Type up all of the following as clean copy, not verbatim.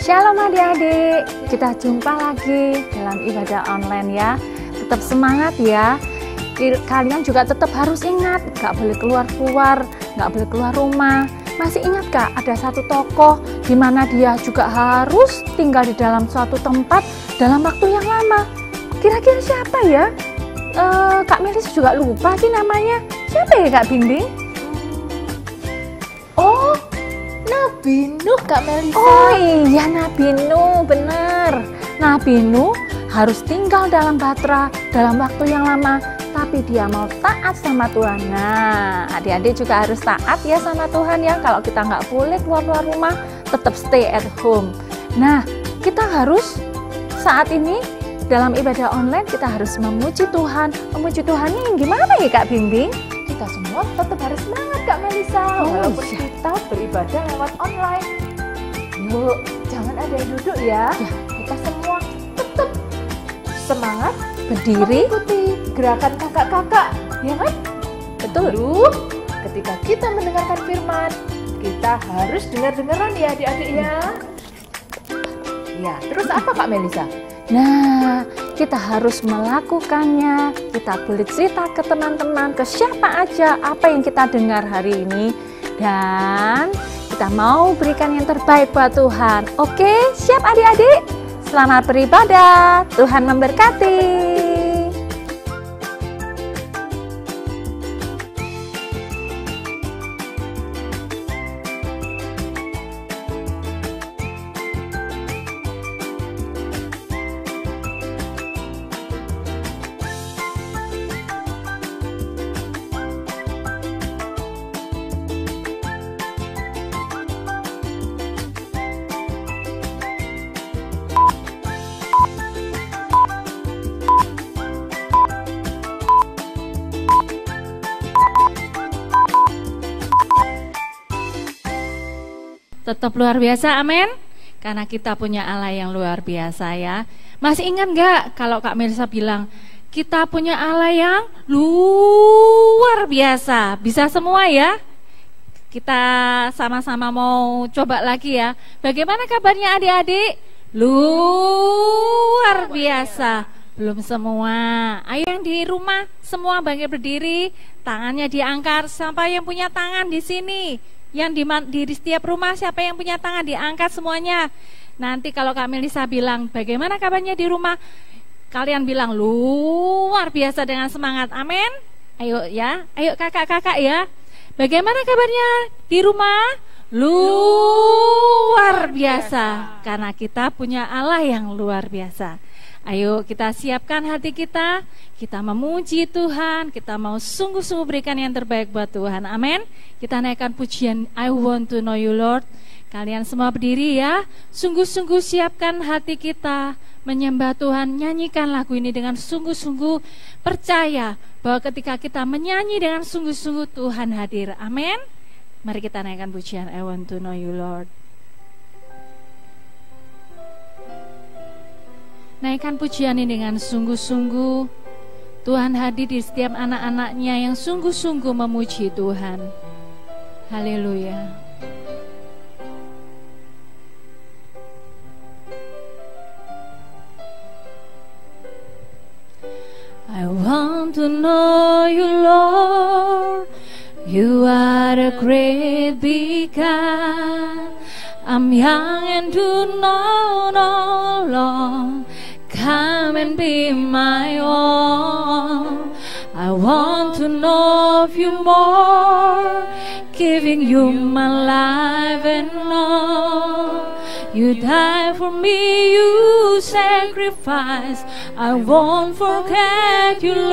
Shalom adik-adik, kita jumpa lagi dalam ibadah online ya. Tetap semangat ya. Kalian juga tetap harus ingat, gak boleh keluar-keluar, gak boleh keluar rumah. Masih ingat gak ada satu tokoh di mana dia juga harus tinggal di dalam suatu tempat dalam waktu yang lama? Kira-kira siapa ya? Kak Melis juga lupa sih namanya. Siapa ya Kak Bimbing? Oh, Nabi Nuh Kak Melisa. Oh iya, Nabi Nuh, bener. Nabi Nuh harus tinggal dalam batra dalam waktu yang lama, tapi dia mau taat sama Tuhan. Nah, adik-adik juga harus taat ya sama Tuhan ya. Kalau kita nggak boleh keluar rumah, tetap stay at home. Nah, kita harus saat ini dalam ibadah online kita harus memuji Tuhan. Memuji Tuhannya yang gimana ya Kak Bimbing? Kita semua tetap harus semangat Kak Melisa, walaupun kita beribadah lewat online. Yuk, jangan ada yang duduk ya. Kita semua tetap semangat Berdiri, mengikuti gerakan kakak-kakak, ya kan? betul. Lalu, ketika kita mendengarkan firman, kita harus dengar-dengaran ya adik-adik ya. Ya, terus apa Kak Melisa? Nah, kita harus melakukannya. Kita boleh cerita ke teman-teman, ke siapa aja apa yang kita dengar hari ini. Dan kita mau berikan yang terbaik buat Tuhan. Oke, siap adik-adik? Selamat beribadah. Tuhan memberkati. Tetap luar biasa, amin. Karena kita punya Allah yang luar biasa ya. Masih ingat gak kalau Kak Melisa bilang kita punya Allah yang luar biasa. Bisa semua ya. Kita sama-sama mau coba lagi ya. Bagaimana kabarnya adik-adik? Luar biasa. Belum semua. Ayo yang di rumah semua bangkit berdiri, tangannya diangkat. Sampai yang punya tangan di sini. Yang di setiap rumah siapa yang punya tangan diangkat semuanya. Nanti kalau Kak Melisa bilang bagaimana kabarnya di rumah, kalian bilang luar biasa dengan semangat. Amin. Ayo ya, ayo kakak-kakak ya. Bagaimana kabarnya di rumah? Luar biasa. Karena kita punya Allah yang luar biasa. Ayo kita siapkan hati kita memuji Tuhan, kita mau sungguh-sungguh berikan yang terbaik buat Tuhan. Amin. Kita naikkan pujian I Want to Know You Lord. Kalian semua berdiri ya. Sungguh-sungguh siapkan hati kita menyembah Tuhan. Nyanyikan lagu ini dengan sungguh-sungguh, percaya bahwa ketika kita menyanyi dengan sungguh-sungguh Tuhan hadir. Amin. Mari kita naikkan pujian I Want to Know You Lord. Naikkan pujian ini dengan sungguh-sungguh. Tuhan hadir di setiap anak-anaknya yang sungguh-sungguh memuji Tuhan. Haleluya. I want to know you, Lord. You are a great big God. I'm young and do not know, Lord. Come and be my own. I want to know of you more, giving you my life and all. You died for me, you sacrificed. I won't forget you, Lord.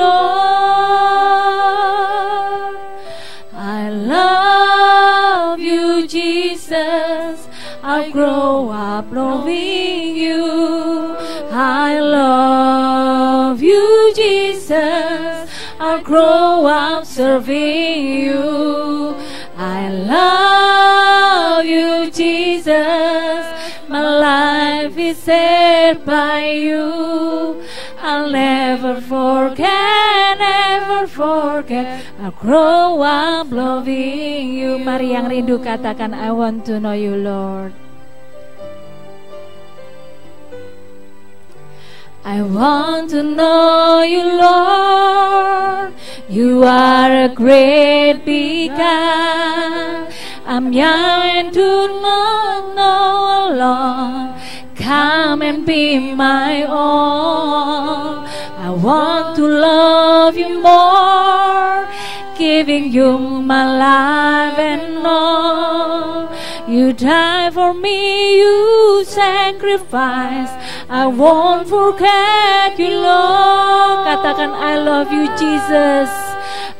I love you, Jesus. I'll grow up loving you. I love you, Jesus. I'll grow up serving you. I love you, Jesus. My life is saved by you. I'll never forget, never forget. I'll grow up loving you. Mari yang rindu katakan I want to know you, Lord. I want to know you, Lord. You are a great big God. I'm young and do not know, Lord. Come and be my all. I want to love you more, giving you my life and all. You died for me, you sacrificed. I won't forget you, Lord. Katakan, I love you, Jesus.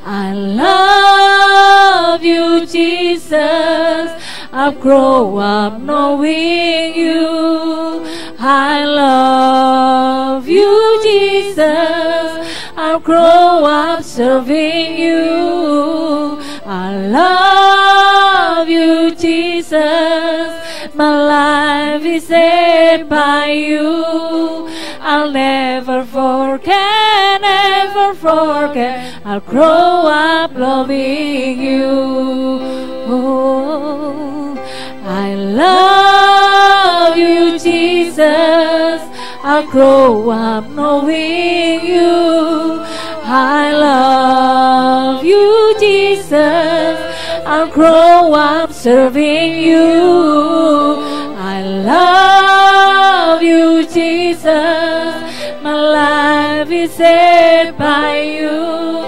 I love you, Jesus. I've grown up knowing you. I love you, Jesus. I've grown up serving you. I love you, Jesus. My life is saved by you. I'll never forget, never forget. I'll grow up loving you. Oh, I love you, Jesus. I'll grow up knowing you. I love you, Jesus. I'll grow up serving you. I love you, Jesus. My life is saved by you.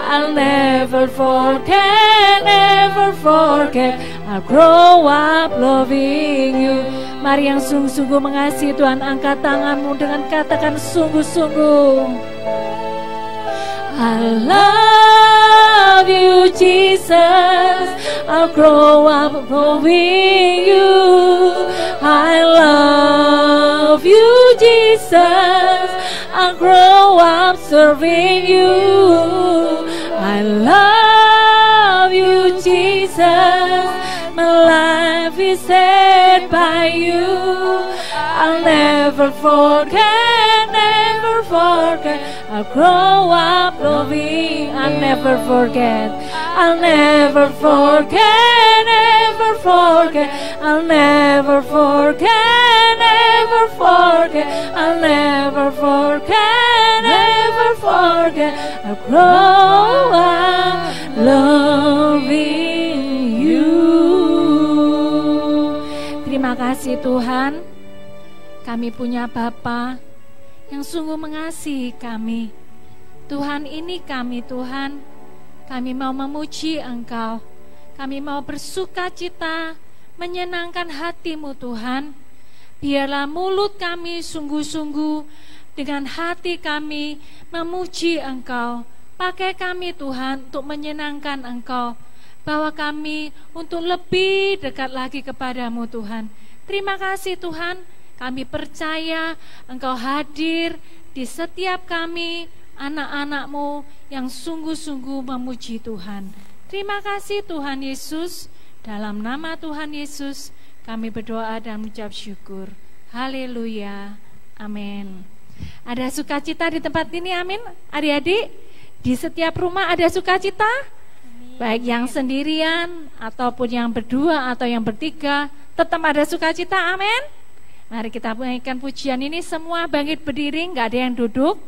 I'll never forget, never forget. I'll grow up loving you. Mari yang sungguh-sungguh mengasihi Tuhan, angkat tanganmu dengan katakan sungguh-sungguh. I love you, Jesus. I'll grow up knowing you. I love you, Jesus. I'll grow up serving you. I love you, Jesus. My life is saved by you. I'll never forget, never forget. I'll grow up loving. I'll never forget. I'll never forget, never forget. I'll never forget, never forget. I'll never forget, never forget. I'll grow up loving you. Terima kasih Tuhan. Kami punya Bapa yang sungguh mengasihi kami. Tuhan, ini kami Tuhan. Kami mau memuji Engkau. Kami mau bersuka cita, menyenangkan hati-Mu Tuhan. Biarlah mulut kami sungguh-sungguh dengan hati kami memuji Engkau. Pakai kami Tuhan untuk menyenangkan Engkau. Bawa kami untuk lebih dekat lagi kepadamu Tuhan. Terima kasih Tuhan. Kami percaya Engkau hadir di setiap kami, anak-anak-Mu yang sungguh-sungguh memuji Tuhan. Terima kasih Tuhan Yesus. Dalam nama Tuhan Yesus kami berdoa dan mengucap syukur. Haleluya. Amin. Ada sukacita di tempat ini, amin. Adik-adik, di setiap rumah ada sukacita, baik yang sendirian ataupun yang berdua atau yang bertiga, tetap ada sukacita, amin. Mari kita naikkan pujian ini, semua bangkit berdiri, nggak ada yang duduk.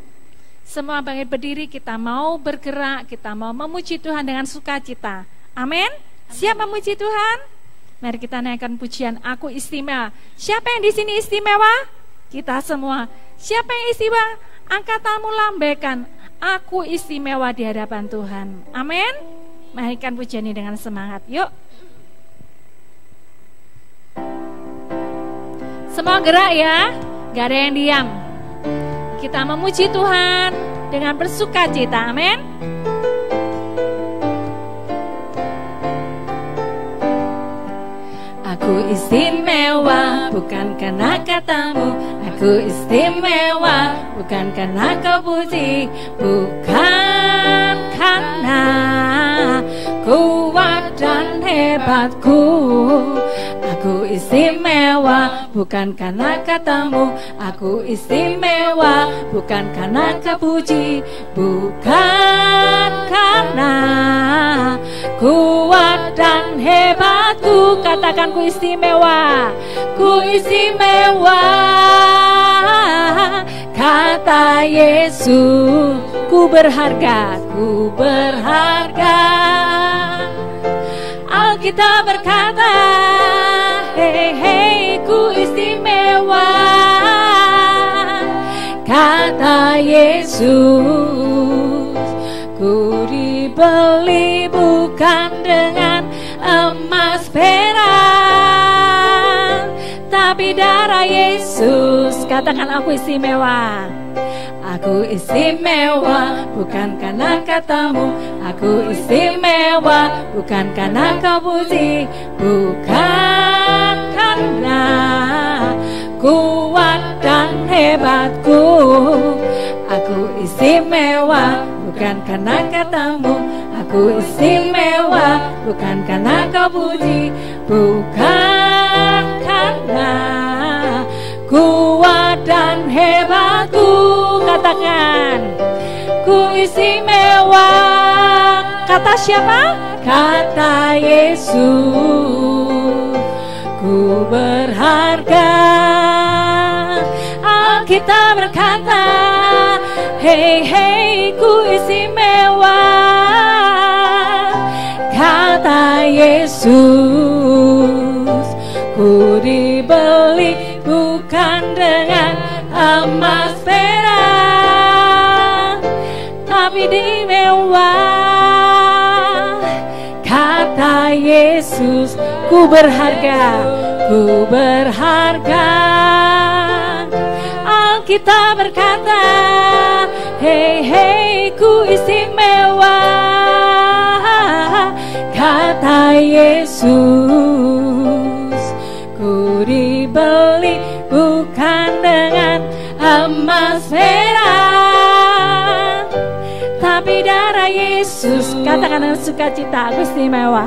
Semua bangkit berdiri, kita mau bergerak, kita mau memuji Tuhan dengan sukacita. Amin. Siap memuji Tuhan? Mari kita naikkan pujian Aku Istimewa. Siapa yang di sini istimewa? Kita semua. Siapa yang istimewa? Angkat tanganmu, lambaikan. Aku istimewa di hadapan Tuhan. Amin. Mari kita pujian ini dengan semangat. Yuk. Semua gerak ya, gak ada yang diam. Kita memuji Tuhan dengan bersukacita, amin. Aku istimewa bukan karena katamu. Aku istimewa bukan karena kau puji. Bukan karena kuat dan hebatku. Aku istimewa bukan karena katamu. Aku istimewa bukan karena kau puji. Bukan karena kuat dan hebatku. Katakan ku istimewa. Ku istimewa kata Yesus, ku berharga, ku berharga. Alkitab berkata, hei hei, ku istimewa. Kata Yesus, ku dibeli bukan dengan emas perak, tapi darah Yesus. Katakan, aku istimewa. Aku istimewa bukan karena katamu, aku istimewa bukan karena kau puji, bukan karena kuat dan hebatku. Aku istimewa bukan karena katamu, aku istimewa bukan karena kau puji, bukan karena kuat dan hebatku. Katakan, ku istimewa. Kata siapa? Kata Yesus, ku berharga. Alkitab berkata, hei hei, ku istimewa. Kata Yesus, ku dibeli bukan dengan emas perak, tapi dimewah. Kata Yesus, ku berharga, ku berharga. Alkitab berkata, hei hei, ku istimewa. Kata Yesus, ku dibeli bukan dengan emas perak, tapi darah Yesus. Katakan dengan sukacita, aku istimewa.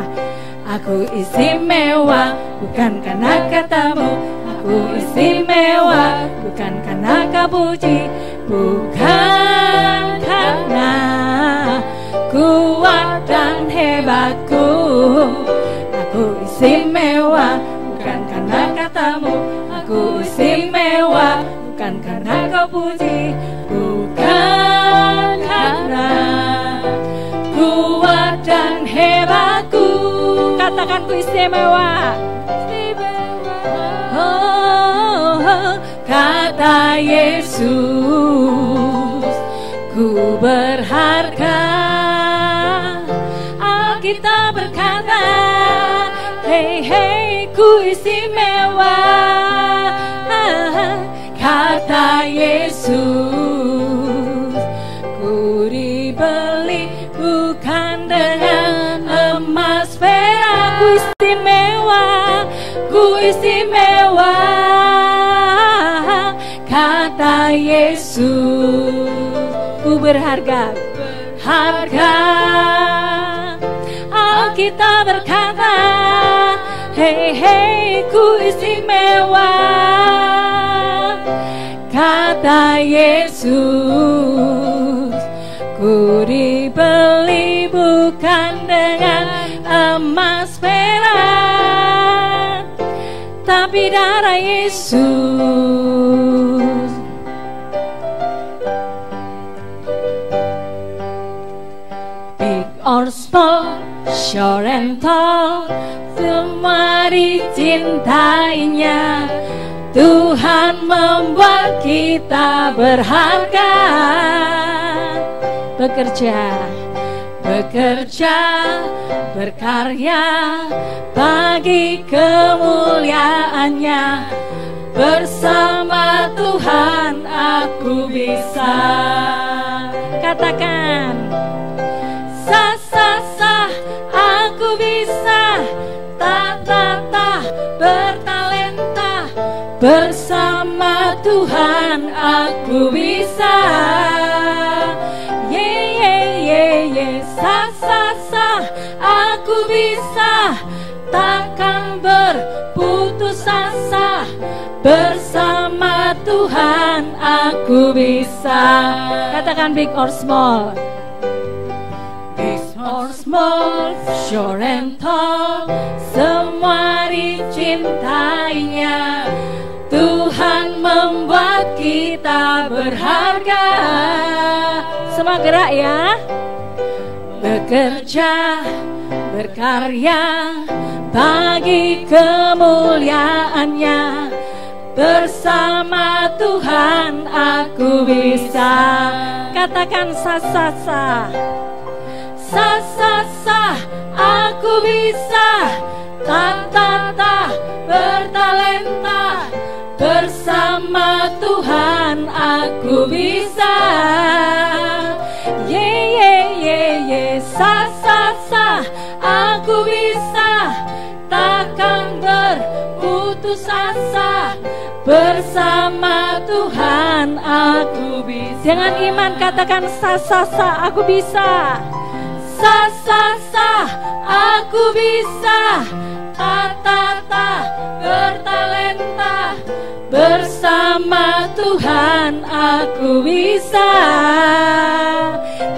Aku istimewa bukan karena katamu, aku istimewa bukan karena kau puji, bukan karena kuat dan hebatku. Aku istimewa bukan karena katamu, aku istimewa bukan karena kau puji, bukan karena kuat dan hebatku. Katakan, ku istimewa. Oh, kata Yesus, ku berharga. Alkitab berkata, hei hei, ku istimewa. Kata Yesus, ku dibeli bukan dengan emas perak. Ku istimewa, ku istimewa. Kata Yesus, ku berharga, harga. Alkitab berkata, hei hei, ku istimewa. Kata Yesus, ku dibeli bukan dengan emas perak, tapi darah Yesus. Big or small, short and tall, semua dicintainya. Tuhan membuat kita berharga. Bekerja, berkarya bagi kemuliaannya. Bersama Tuhan aku bisa. Katakan, sah aku bisa. Bertalenta, bersama Tuhan aku bisa. Sah aku bisa. Takkan berputus asa. Bersama Tuhan aku bisa. Katakan, big or small. Big or small, short and tall, semua dicintainya. Tuhan membuat kita kita berharga. Semua gerak ya. Bekerja, berkarya bagi kemuliaan-Nya. Bersama Tuhan aku bisa. Katakan sa-sa-sa. Sa-sa-sa aku bisa. Ta-ta-ta bertalenta. Bersama Tuhan aku bisa. Ye ye ye ye. Sa-sa-sa aku bisa. Takkan berputus asa. Bersama Tuhan aku bisa. Dengan iman katakan sa-sa-sa aku bisa. Sa-sa-sa aku bisa. Ta-ta-ta bertalenta. Bersama Tuhan aku bisa.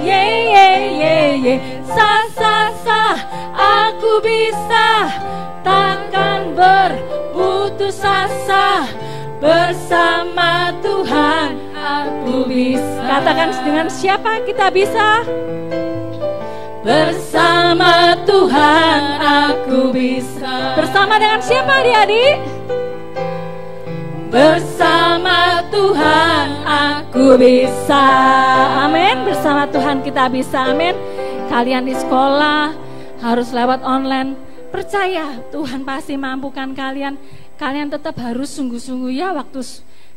Ye ye ye ye. Sa-sa-sa aku bisa. Takkan berputus asa. Bersama Tuhan aku bisa. Katakan dengan siapa kita bisa? Bersama Tuhan aku bisa. Bersama dengan siapa adik-adik? Bersama Tuhan aku bisa. Amin. Bersama Tuhan kita bisa. Amin. Kalian di sekolah harus lewat online. Percaya Tuhan pasti mampukan kalian. Kalian tetap harus sungguh-sungguh ya waktu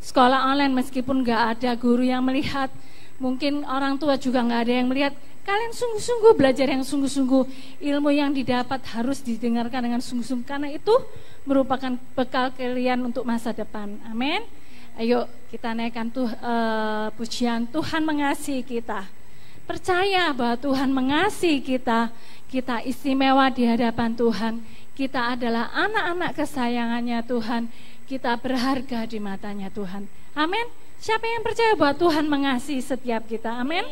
sekolah online, meskipun gak ada guru yang melihat, mungkin orang tua juga gak ada yang melihat. Kalian sungguh-sungguh belajar yang sungguh-sungguh. Ilmu yang didapat harus didengarkan dengan sungguh-sungguh, karena itu merupakan bekal kalian untuk masa depan. Amin. Ayo kita naikkan pujian Tuhan mengasihi kita. Percaya bahwa Tuhan mengasihi kita. Kita istimewa di hadapan Tuhan. Kita adalah anak-anak kesayangannya Tuhan. Kita berharga di matanya Tuhan. Amin. Siapa yang percaya bahwa Tuhan mengasihi setiap kita? Amin.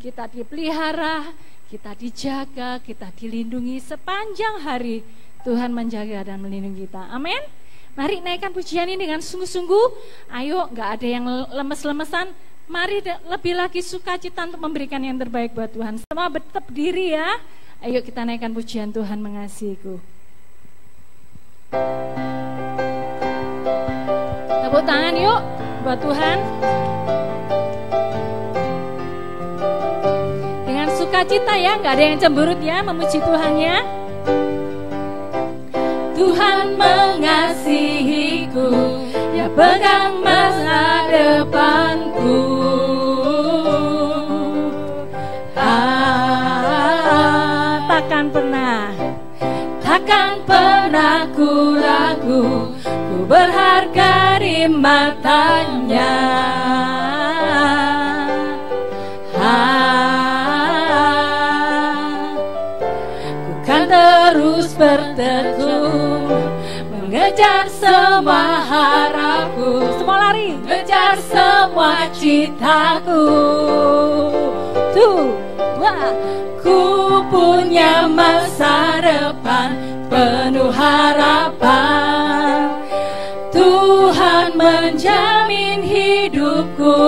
Kita dipelihara, kita dijaga, kita dilindungi sepanjang hari. Tuhan menjaga dan melindungi kita. Amin. Mari naikkan pujian ini dengan sungguh-sungguh. Ayo, gak ada yang lemes-lemesan. Mari lebih lagi sukacita untuk memberikan yang terbaik buat Tuhan. Semua tetap diri ya. Ayo kita naikkan pujian Tuhan mengasihiku. Tepuk tangan yuk buat Tuhan. Dengan sukacita ya, gak ada yang cemberut ya, memuji Tuhan ya. Tuhan mengasihiku, Dia pegang masa depanku. Takkan pernah ku ragu, ku berharga di matanya. Ku kan terus bertekun, mengejar semua harapku. Semua lari, mengejar semua citaku. Tuh, wah. Ku punya masa depan penuh harapan. Tuhan menjamin hidupku.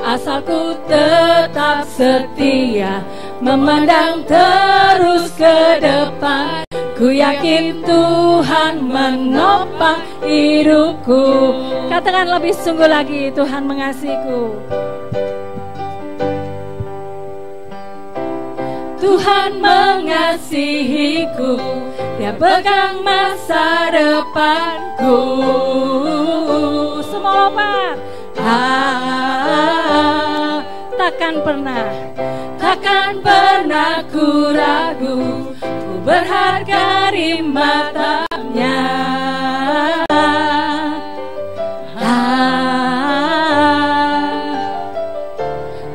Asal ku tetap setia, memandang terus ke depan. Ku yakin Tuhan menopang hidupku. Katakan lebih sungguh lagi, Tuhan mengasihiku. Tuhan mengasihiku, Dia pegang masa depanku. Semua lompat. Takkan pernah ku ragu, ku berharga di matanya.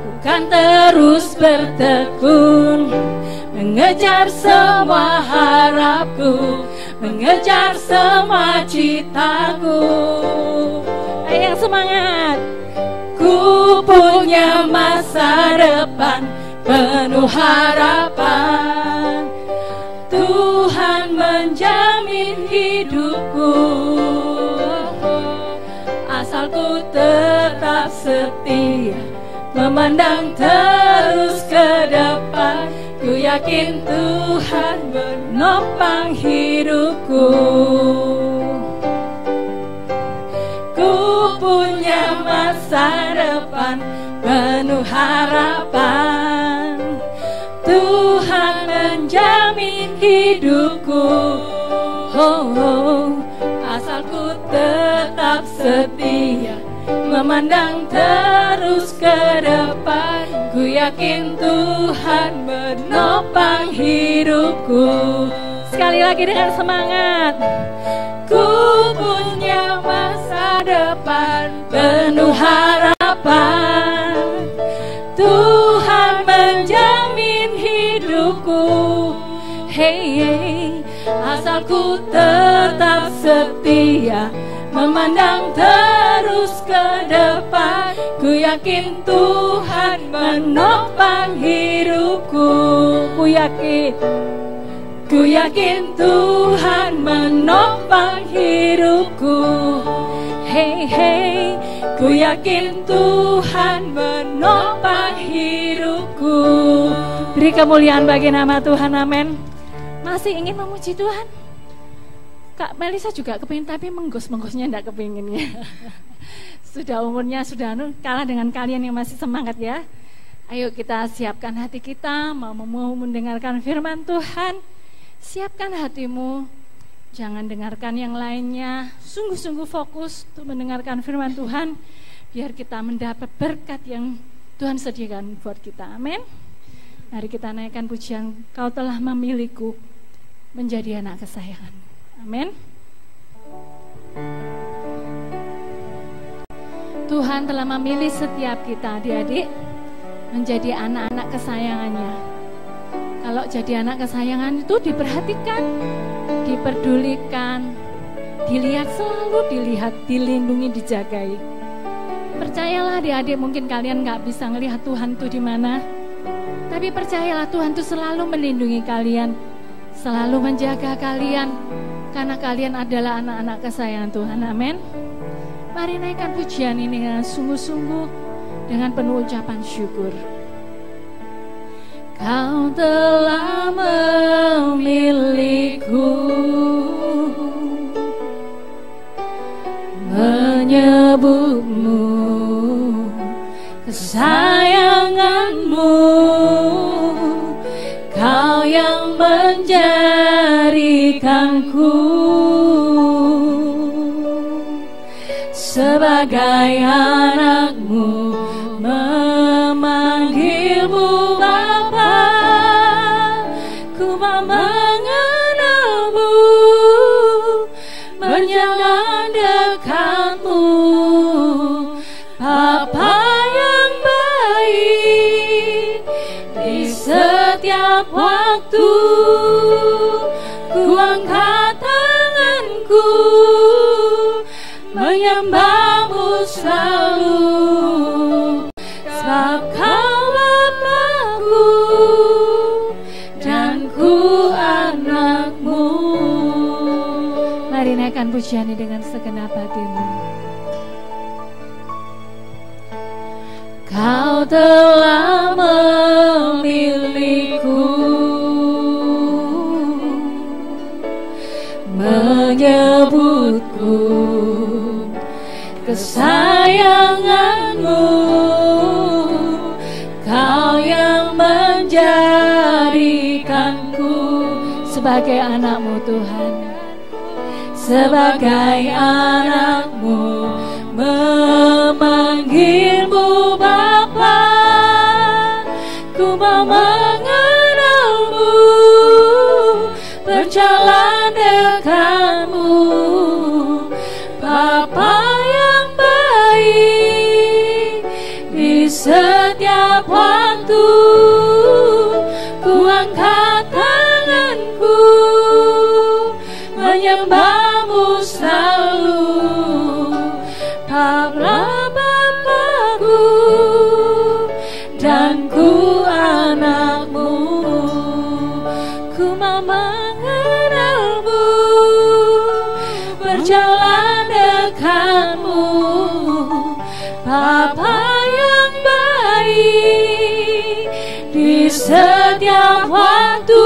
Bukan terus bertekun, mengejar semua harapku, mengejar semua citaku. Ayo semangat. Ku punya masa depan penuh harapan. Tuhan menjamin hidupku. Asal asalku tetap setia, memandang terus ke depan. Ku yakin Tuhan menopang hidupku. Ku punya masa depan penuh harapan. Tuhan menjamin hidupku. Asalku tetap setia, memandang terus ke depan. Ku yakin Tuhan menopang hidupku. Sekali lagi dengan semangat. Ku punya masa depan penuh harapan. Tuhan menjamin hidupku. Hey, asalku tetap setia, memandang terus ke depan. Ku yakin Tuhan menopang hidupku. Ku yakin Tuhan menopang hidupku. Hey, hey, ku yakin Tuhan menopang hidupku. Beri kemuliaan bagi nama Tuhan, amin. Masih ingin memuji Tuhan? Kak Melisa juga kepingin, tapi menggos-menggosnya enggak kepinginnya. Sudah umurnya sudah kalah dengan kalian yang masih semangat ya. Ayo kita siapkan hati kita, mau mendengarkan firman Tuhan. Siapkan hatimu, jangan dengarkan yang lainnya. Sungguh-sungguh fokus untuk mendengarkan firman Tuhan, biar kita mendapat berkat yang Tuhan sediakan buat kita. Amin. Mari kita naikkan pujian, Kau telah memilihku menjadi anak kesayangan. Amin. Tuhan telah memilih setiap kita, adik-adik, menjadi anak-anak kesayangannya. Kalau jadi anak kesayangan itu diperhatikan, diperdulikan, selalu dilihat, dilindungi, dijagai. Percayalah adik-adik, mungkin kalian gak bisa ngelihat Tuhan itu di mana, tapi percayalah Tuhan itu selalu melindungi kalian, selalu menjaga kalian, karena kalian adalah anak-anak kesayangan Tuhan. Amin. Mari naikkan pujian ini dengan sungguh-sungguh, dengan penuh ucapan syukur. Kau telah memilihku, menyebutmu kesayanganmu. Kau yang menjadikanku sebagai anakmu, memanggilmu Bapa. Ku mau mengenalmu, menyenangkan dekatmu, Bapa yang baik. Di setiap waktu ku angkat tanganku, menyembahmu selalu, sebab Kau Bapakku dan ku anakmu. Mari naikkan pujian ini dengan segenap hatimu. Kau telah memilihku, menyebutku kesayanganmu. Kau yang menjadikanku sebagai anakmu Tuhan, sebagai anakmu, memanggilmu Bapa. Ku mau mengenalmu, berjalan dekatmu, Bapa yang baik. Di setiap waktu ku angkat tanganku, menyembahmu selalu, Kaulah Bapakku dan ku anakmu. Ku mau mengenalmu, berjalan dekatmu, Bapa yang baik. Di setiap waktu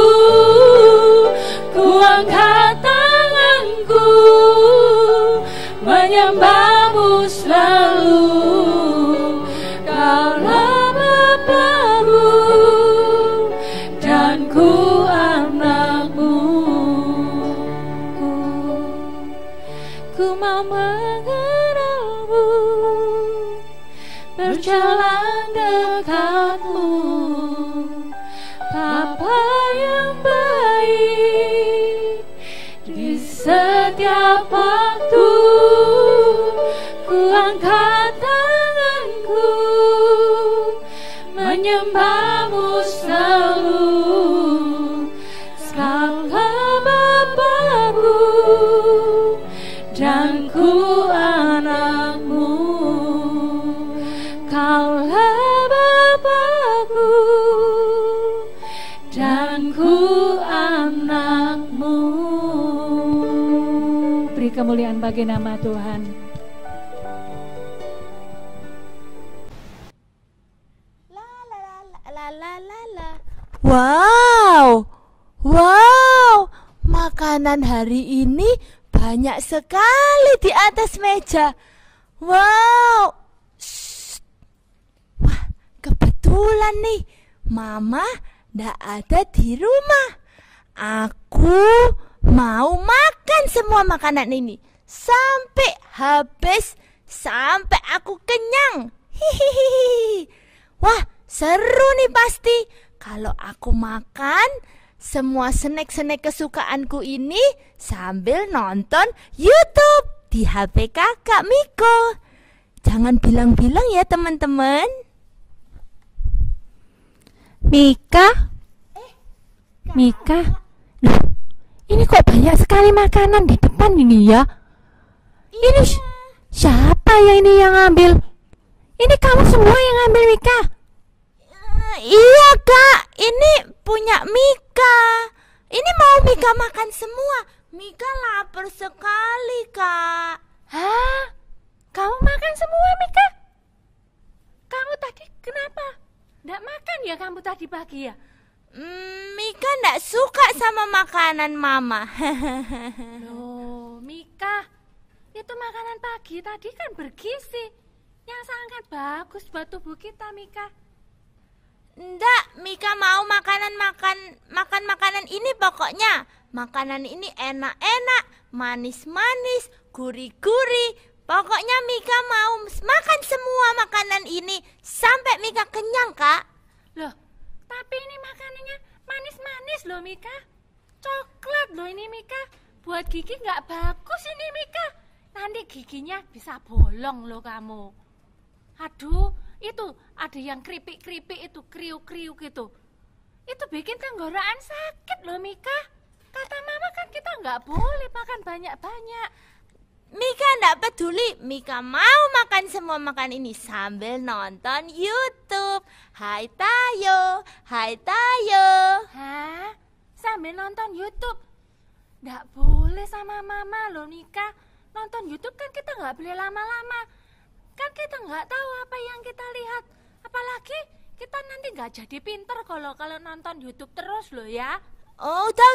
ku angkat tanganku menyembahmu selalu. Kaulah Bapa-Ku dan ku anak-Mu. Ku mau mengenalmu, berjalan dekatmu, Bapa yang baik. Di setiap waktu ku angkat tanganku menyembahmu selalu. Kaulah Bapa-Ku dan ku anak-Mu. Kaulah Bapa-Ku dan ku anak-Mu. Beri kemuliaan bagi nama Tuhan. Wow, wow, makanan hari ini banyak sekali di atas meja. Wow, shh. Wah, kebetulan nih, Mama ndak ada di rumah. Aku mau makan semua makanan ini sampai habis, sampai aku kenyang. Hihihi. Wah, seru nih pasti. Kalau aku makan semua snack-snack kesukaanku ini sambil nonton YouTube di HP kakak Miko. Jangan bilang-bilang ya teman-teman. Mika? Mika? Loh, ini kok banyak sekali makanan di depan ini ya? Ini siapa ya ini yang ngambil? Ini kamu semua yang ngambil, Mika? Iya kak, ini punya Mika. Ini mau Mika makan semua. Mika lapar sekali kak. Hah? Kamu makan semua, Mika? Kamu tadi kenapa? Nggak makan ya kamu tadi pagi ya? Mika nggak suka sama makanan mama. Loh, Mika, itu makanan pagi tadi kan bergizi, yang sangat bagus buat tubuh kita, Mika. Nggak, Mika mau makan makanan ini pokoknya. Makanan ini enak-enak, manis-manis, gurih-gurih. Pokoknya Mika mau makan semua makanan ini sampai Mika kenyang, Kak. Loh, tapi ini makanannya manis-manis loh, Mika. Coklat loh ini, Mika. Buat gigi nggak bagus ini, Mika. Nanti giginya bisa bolong loh kamu. Aduh, itu ada yang keripik-keripik itu, kriuk-kriuk itu. Itu bikin tenggorokan sakit loh, Mika. Kata mama kan kita nggak boleh makan banyak-banyak. Mika nggak peduli, Mika mau makan semua makan ini sambil nonton YouTube. Hai Tayo, hai Tayo. Hah? Sambil nonton YouTube? Nggak boleh sama mama loh, Mika. Nonton YouTube kan kita nggak boleh lama-lama. Kan kita nggak tahu apa yang kita lihat. Apalagi kita nanti nggak jadi pinter kalau nonton YouTube terus loh ya. Oh, udah,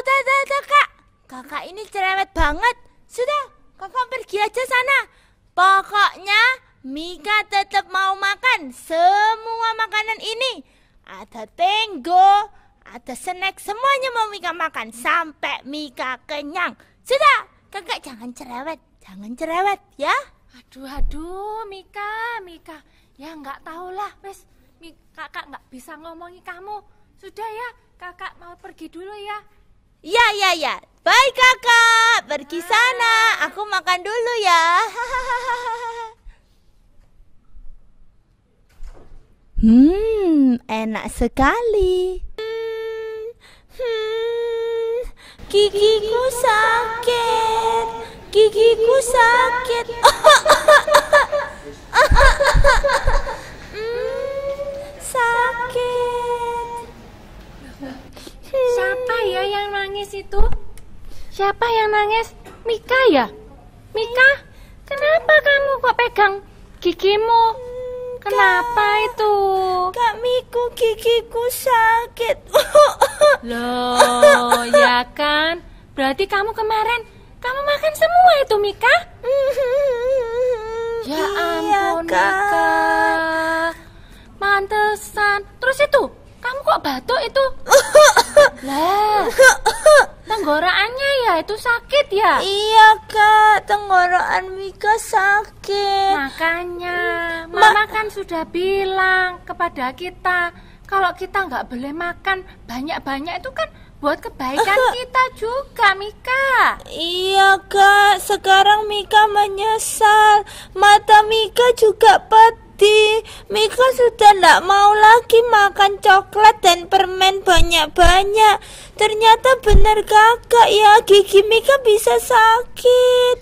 Kak. Kakak ini cerewet banget. Sudah, Kakak pergi aja sana. Pokoknya Mika tetap mau makan semua makanan ini. Ada tenggo, ada snack, semuanya mau Mika makan sampai Mika kenyang. Sudah, Kakak jangan cerewet ya. Aduh, Mika. Ya nggak tahulah, wes. Kakak nggak bisa ngomongi kamu. Sudah ya, kakak mau pergi dulu ya. Ya. Baik kakak, pergi sana. Aku makan dulu ya. Enak sekali. Gigiku sakit. Sakit. Siapa ya yang nangis itu? Siapa yang nangis? Mika ya? Mika, kenapa kamu kok pegang gigimu? Kenapa itu? Kak Miko, gigiku sakit. Loh, ya kan? Berarti kamu kemarin makan semua itu, Mika? Ya ampun, Mika. Pantesan. Terus itu, kamu kok batuk itu? Lah, tenggorokannya ya itu sakit ya? Iya Kak, tenggorokan Mika sakit. Makanya, Mama kan sudah bilang kepada kita, kalau kita nggak boleh makan banyak-banyak itu kan buat kebaikan kita juga, Mika. Iya Kak, sekarang Mika menyesal. Mata Mika juga pedih. Mika sudah tidak mau lagi makan coklat dan permen banyak-banyak. Ternyata benar Kakak ya, gigi Mika bisa sakit.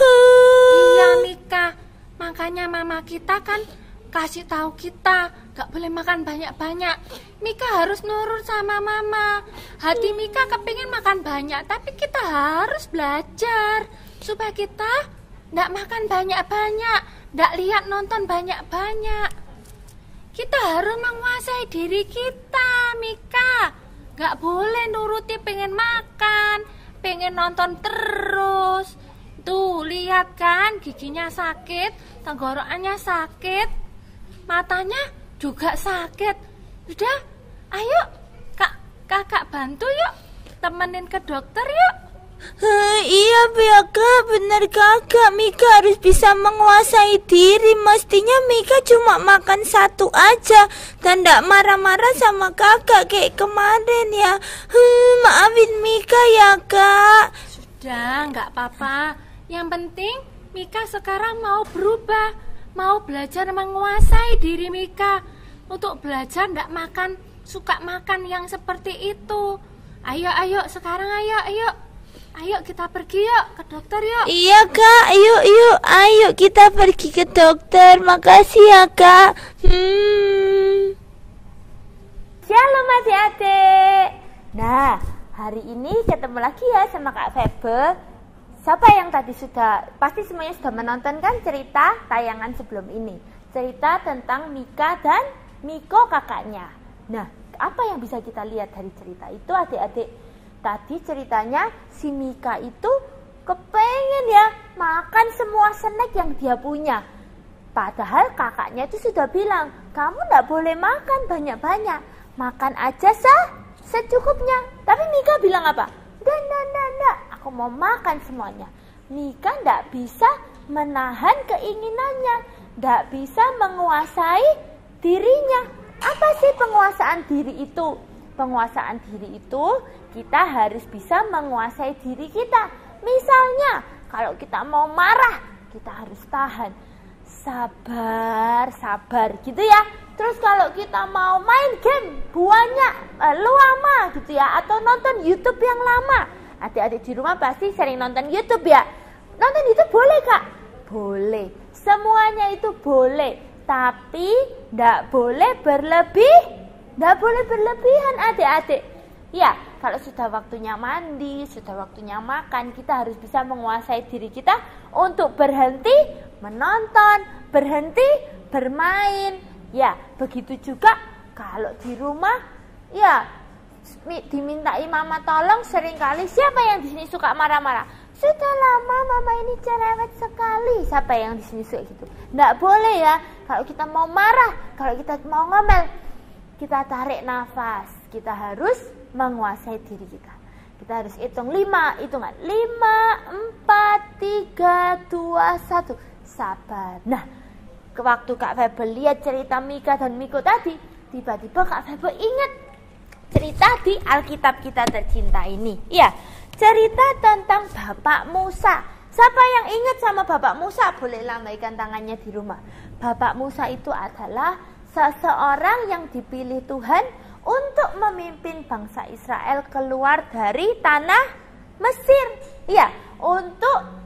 Iya Mika, makanya Mama kita kan kasih tahu kita gak boleh makan banyak-banyak. Mika harus nurut sama Mama. Hati Mika kepingin makan banyak, tapi kita harus belajar supaya kita gak makan banyak-banyak, gak lihat nonton banyak-banyak. Kita harus menguasai diri kita, Mika. Gak boleh nuruti pengen makan, pengen nonton terus. Tuh, lihat kan giginya sakit, tenggorokannya sakit, matanya juga sakit. Udah, ayo kakak bantu yuk, temenin ke dokter yuk. Iya Kak, benar Kakak. Mika harus bisa menguasai diri. Mestinya Mika cuma makan satu aja dan tidak marah-marah sama Kakak kayak kemarin ya. Maafin Mika ya Kak. Sudah, nggak apa-apa. Yang penting Mika sekarang mau berubah, mau belajar menguasai diri Mika. Untuk belajar nggak makan, suka makan yang seperti itu. Ayo sekarang ayo kita pergi yuk ke dokter yuk. Iya Kak, ayo kita pergi ke dokter. Makasih ya Kak. Shalom adik-adik. Nah, hari ini ketemu lagi ya sama Kak Febe. Siapa yang tadi pasti semuanya sudah menonton kan cerita tayangan sebelum ini. Cerita tentang Mika dan Miko kakaknya. Nah, apa yang bisa kita lihat dari cerita itu adik-adik? Tadi ceritanya si Mika itu kepengen ya makan semua snack yang dia punya. Padahal kakaknya itu sudah bilang, kamu tidak boleh makan banyak-banyak. Makan aja secukupnya. Tapi Mika bilang apa? Nggak, aku mau makan semuanya. Mika tidak bisa menahan keinginannya. Tidak bisa menguasai dirinya. Apa sih penguasaan diri itu? Penguasaan diri itu kita harus bisa menguasai diri kita. Misalnya kalau kita mau marah, kita harus tahan, sabar gitu ya. Terus kalau kita mau main game lama gitu ya, atau nonton YouTube yang lama. Adik-adik di rumah pasti sering nonton YouTube ya. Nonton YouTube boleh Kak? Boleh, semuanya itu boleh. Tapi tidak boleh berlebihan adik-adik. Ya, kalau sudah waktunya mandi, sudah waktunya makan, kita harus bisa menguasai diri kita untuk berhenti menonton, berhenti bermain. Ya, begitu juga kalau di rumah, ya dimintai mama tolong. Seringkali siapa yang di sini suka marah-marah? Sudah lama mama ini cerewet sekali. Siapa yang di sini suka gitu? Nggak boleh ya. Kalau kita mau marah, kalau kita mau ngomel, kita tarik nafas. Kita harus menguasai diri kita. Kita harus hitungan 5, 5, 4, 3, 2, 1. Sabar. Nah, waktu Kak Febe lihat cerita Mika dan Miko tadi, tiba-tiba Kak Febe ingat cerita di Alkitab kita tercinta ini. Ya, cerita tentang Bapak Musa. Siapa yang ingat sama Bapak Musa? Boleh lambaikan tangannya di rumah. Bapak Musa itu adalah seseorang yang dipilih Tuhan untuk memimpin bangsa Israel keluar dari tanah Mesir. Ya, untuk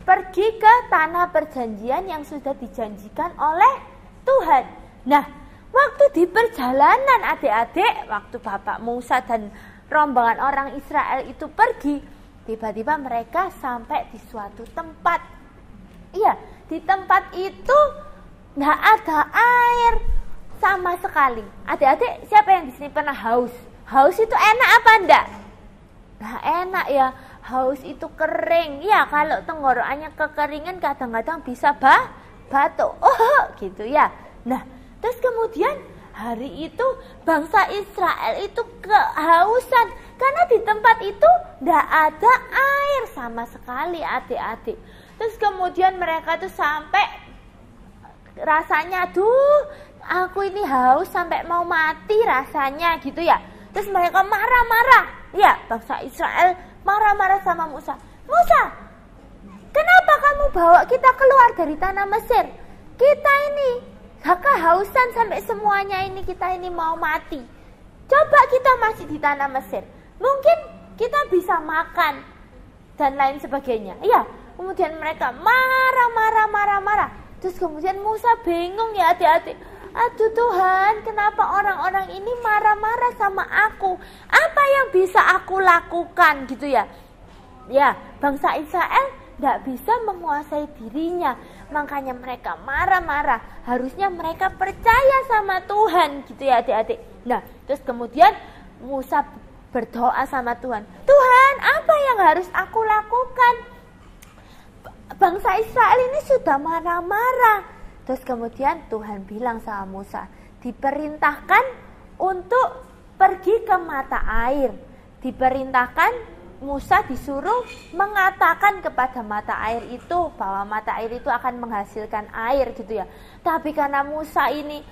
pergi ke tanah perjanjian yang sudah dijanjikan oleh Tuhan. Nah, waktu di perjalanan adik-adik, waktu Bapak Musa dan rombongan orang Israel itu pergi, tiba-tiba mereka sampai di suatu tempat. Iya, di tempat itu nggak ada air sama sekali. Adik-adik, siapa yang di sini pernah haus? Haus itu enak apa enggak? Nah, enak ya. Haus itu kering. Ya, kalau tenggorokannya kekeringan kadang-kadang bisa batuk. Oh, gitu ya. Nah, terus kemudian hari itu bangsa Israel itu kehausan karena di tempat itu enggak ada air sama sekali, adik-adik. Terus kemudian mereka tuh sampai rasanya, aduh, aku ini haus sampai mau mati rasanya gitu ya. Terus mereka marah-marah. Ya, bangsa Israel marah-marah sama Musa. Musa, kenapa kamu bawa kita keluar dari tanah Mesir? Kita ini kehausan sampai semuanya ini, kita ini mau mati. Coba kita masih di tanah Mesir, mungkin kita bisa makan dan lain sebagainya. Iya, kemudian mereka marah. Terus kemudian Musa bingung ya adik-adik. Aduh Tuhan, kenapa orang-orang ini marah-marah sama aku? Apa yang bisa aku lakukan gitu ya? Ya, bangsa Israel nggak bisa menguasai dirinya. Makanya mereka marah-marah. Harusnya mereka percaya sama Tuhan gitu ya adik-adik. Nah, terus kemudian Musa berdoa sama Tuhan. Tuhan, apa yang harus aku lakukan? Bangsa Israel ini sudah marah-marah. Terus kemudian Tuhan bilang sama Musa, diperintahkan untuk pergi ke mata air. Diperintahkan, Musa disuruh mengatakan kepada mata air itu bahwa mata air itu akan menghasilkan air gitu ya. Tapi karena Musa ini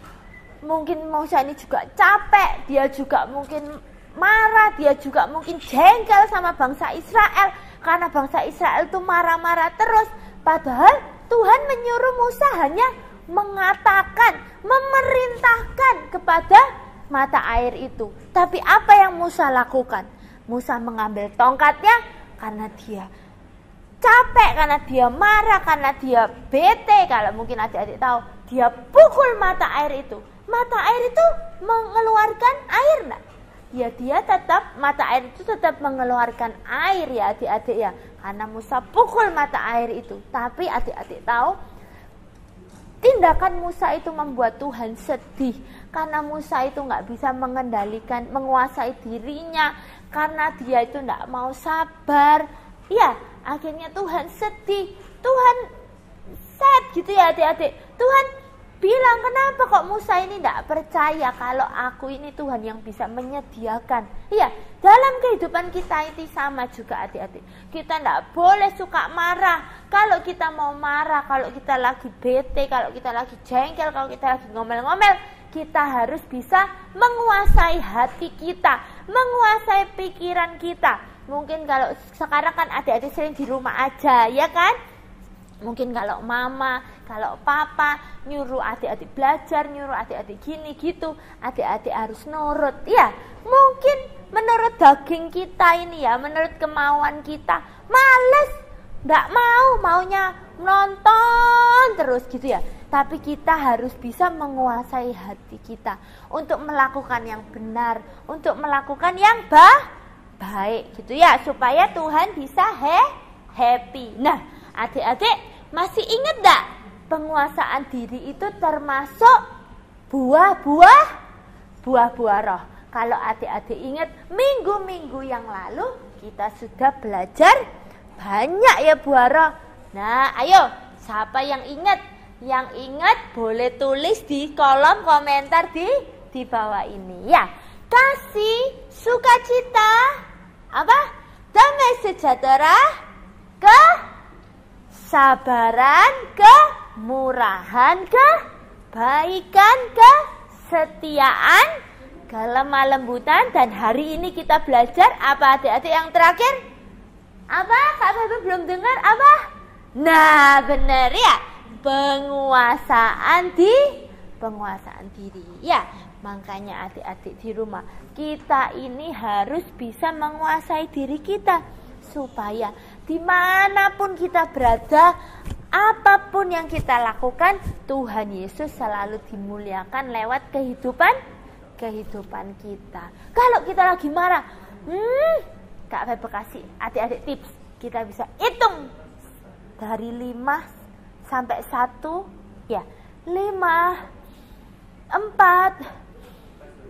juga capek, dia juga mungkin marah, dia juga mungkin jengkel sama bangsa Israel. Karena bangsa Israel itu marah-marah terus. Padahal Tuhan menyuruh Musa hanya mengatakan, memerintahkan kepada mata air itu. Tapi apa yang Musa lakukan? Musa mengambil tongkatnya karena dia capek, karena dia marah, karena dia bete. Kalau mungkin adik-adik tahu, dia pukul mata air itu. Mata air itu mengeluarkan air enggak? Ya, mata air itu tetap mengeluarkan air ya adik-adik ya. Karena Musa pukul mata air itu. Tapi adik-adik tahu, tindakan Musa itu membuat Tuhan sedih. Karena Musa itu nggak bisa menguasai dirinya. Karena dia itu nggak mau sabar. Ya, akhirnya Tuhan sedih. Tuhan sad gitu ya adik-adik. Tuhan bilang, kenapa kok Musa ini tidak percaya kalau aku ini Tuhan yang bisa menyediakan. Iya, dalam kehidupan kita itu sama juga adik-adik. Kita tidak boleh suka marah. Kalau kita mau marah, kalau kita lagi bete, kalau kita lagi jengkel, kalau kita lagi ngomel-ngomel, kita harus bisa menguasai hati kita, menguasai pikiran kita. Mungkin kalau sekarang kan adik-adik sering di rumah aja, ya kan? Mungkin kalau mama, kalau papa nyuruh adik-adik belajar, nyuruh adik-adik gini gitu, adik-adik harus nurut. Ya, mungkin menurut daging kita ini ya, menurut kemauan kita, males, nggak maunya nonton terus gitu ya. Tapi kita harus bisa menguasai hati kita untuk melakukan yang benar, untuk melakukan yang baik gitu ya, supaya Tuhan bisa happy. Nah, adik-adik masih ingat gak? Penguasaan diri itu termasuk buah-buah roh. Kalau adik-adik ingat, minggu-minggu yang lalu kita sudah belajar banyak ya buah roh. Nah, ayo, siapa yang ingat? Yang ingat boleh tulis di kolom komentar di bawah ini ya. Kasih, sukacita, damai sejahtera, kesabaran, kemurahan, kebaikan, kesetiaan, kelemah lembutan. Dan hari ini kita belajar apa adik-adik yang terakhir? Apa? Kak Feby belum dengar apa? Nah, benar ya. Penguasaan diri. Ya, makanya adik-adik di rumah, kita ini harus bisa menguasai diri kita. Supaya dimanapun kita berada, apapun yang kita lakukan, Tuhan Yesus selalu dimuliakan lewat kehidupan kita. Kalau kita lagi marah, Kak Feby kasih adik-adik tips. Kita bisa hitung dari 5 sampai 1 ya. 5, 4,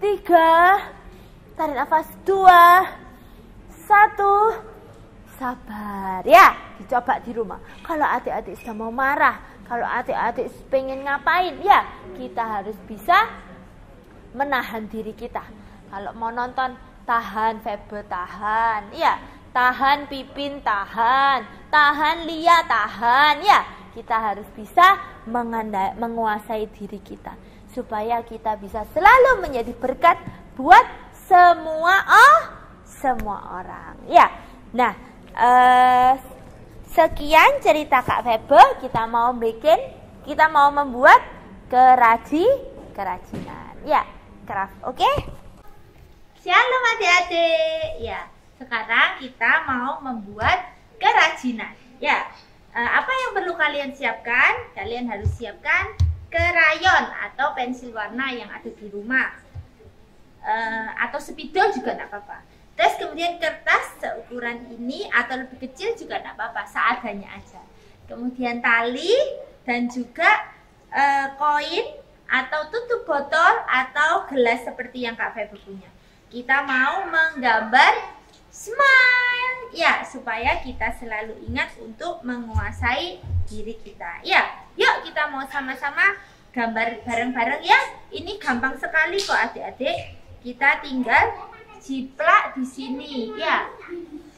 3, tarik nafas 2, 1, sabar ya. Dicoba di rumah. Kalau adik-adik sudah mau marah, kalau adik-adik pengen ngapain ya, kita harus bisa menahan diri kita. Kalau mau nonton, tahan Febe, tahan ya, tahan Pipin, tahan Lia, tahan ya. Kita harus bisa menguasai diri kita supaya kita bisa selalu menjadi berkat buat semua orang ya. Nah, sekian cerita Kak Febe. Kita mau membuat kerajinan ya, craft. Oke? Shalom adik-adik ya. Sekarang kita mau membuat kerajinan ya. Apa yang perlu kalian siapkan? Kalian harus siapkan krayon atau pensil warna yang ada di rumah, atau spidol juga tidak apa-apa. Terus kemudian kertas seukuran ini atau lebih kecil juga tidak apa-apa, seadanya aja. Kemudian tali dan juga koin atau tutup botol atau gelas seperti yang Kak Febe punya. Kita mau menggambar smile ya, supaya kita selalu ingat untuk menguasai diri kita ya. Yuk kita mau sama-sama gambar bareng-bareng ya. Ini gampang sekali kok adik-adik. Kita tinggal jiplak di sini ya.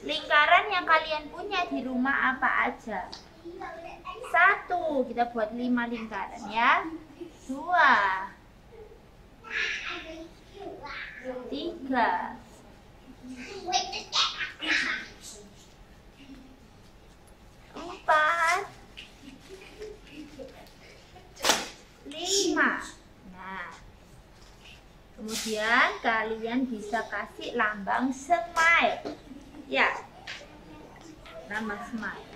Lingkaran yang kalian punya di rumah apa aja. 1, kita buat 5 lingkaran ya. 2, 3, 4, 5. Nah, kemudian kalian bisa kasih lambang smile ya, lambang smile.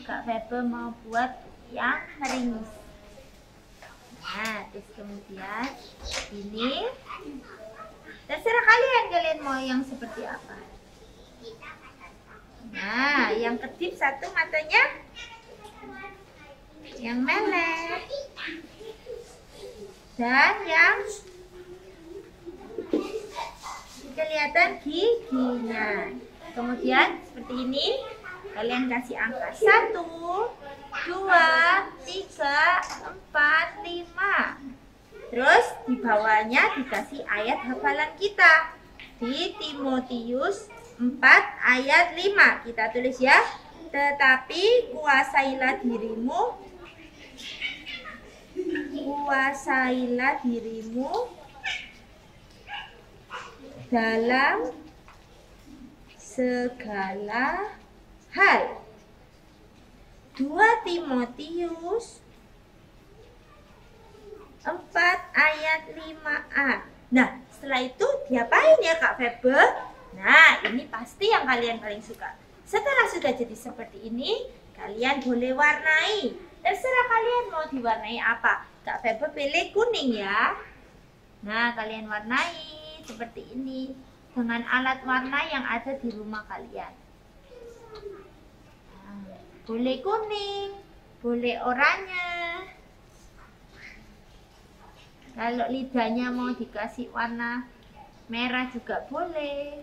Kak Febe mau buat yang meringis. Nah, terus kemudian ini terserah kalian mau yang seperti apa. Nah, yang kedip satu matanya yang melek dan yang kelihatan giginya. Kemudian seperti ini kalian kasih angka 1, 2, 3, 4, 5. Terus di bawahnya dikasih ayat hafalan kita di Timotius 4 ayat 5. Kita tulis ya. Tetapi kuasailah dirimu dalam segala hal. 2 Timotius 4 ayat 5a. Nah, setelah itu diapain ya Kak Febe? Nah, ini pasti yang kalian paling suka. Setelah sudah jadi seperti ini, kalian boleh warnai. Terserah kalian mau diwarnai apa. Kak Febe pilih kuning ya. Nah, kalian warnai seperti ini dengan alat warna yang ada di rumah kalian. Nah, boleh kuning, boleh oranye. Kalau lidahnya mau dikasih warna merah juga boleh.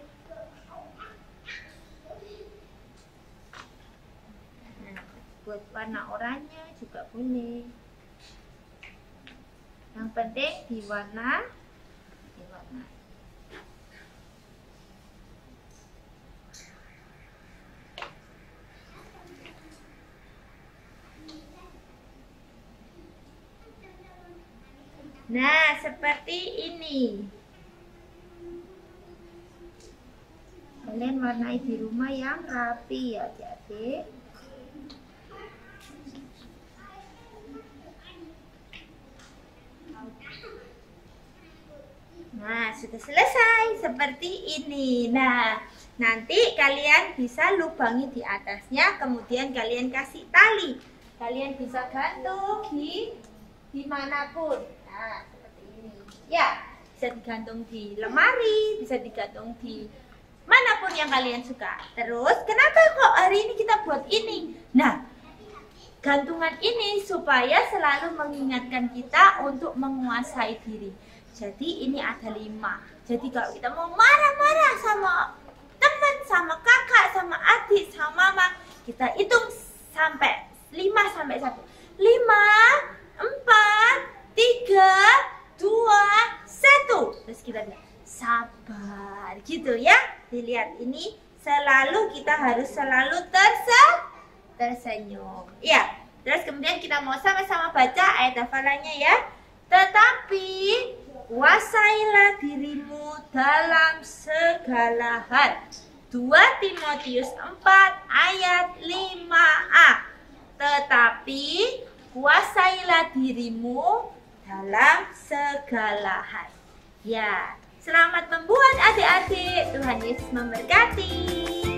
Nah, buat warna oranye juga boleh. Yang penting diwarna. Nah, seperti ini. Kalian warnai di rumah yang rapi ya, adik-adik. Nah, sudah selesai seperti ini. Nah, nanti kalian bisa lubangi di atasnya, kemudian kalian kasih tali. Kalian bisa gantung dimanapun. Nah, seperti ini. Ya, bisa digantung di lemari, bisa digantung di manapun yang kalian suka. Terus, kenapa kok hari ini kita buat ini? Nah, gantungan ini supaya selalu mengingatkan kita untuk menguasai diri. Jadi ini ada 5. Jadi kalau kita mau marah-marah sama teman, sama kakak, sama adik, sama mama, kita hitung sampai 5 sampai 1. 5, 4, 3, 2, 1. Terus kita bilang sabar gitu ya. Dilihat ini selalu kita harus selalu tersenyum. Ya. Terus kemudian kita mau sama-sama baca ayat hafalannya ya. Tetapi kuasailah dirimu dalam segala hal. 2 Timotius 4 ayat 5a. Tetapi kuasailah dirimu dalam segala hal. Ya, selamat membuat adik-adik. Tuhan Yesus memberkati.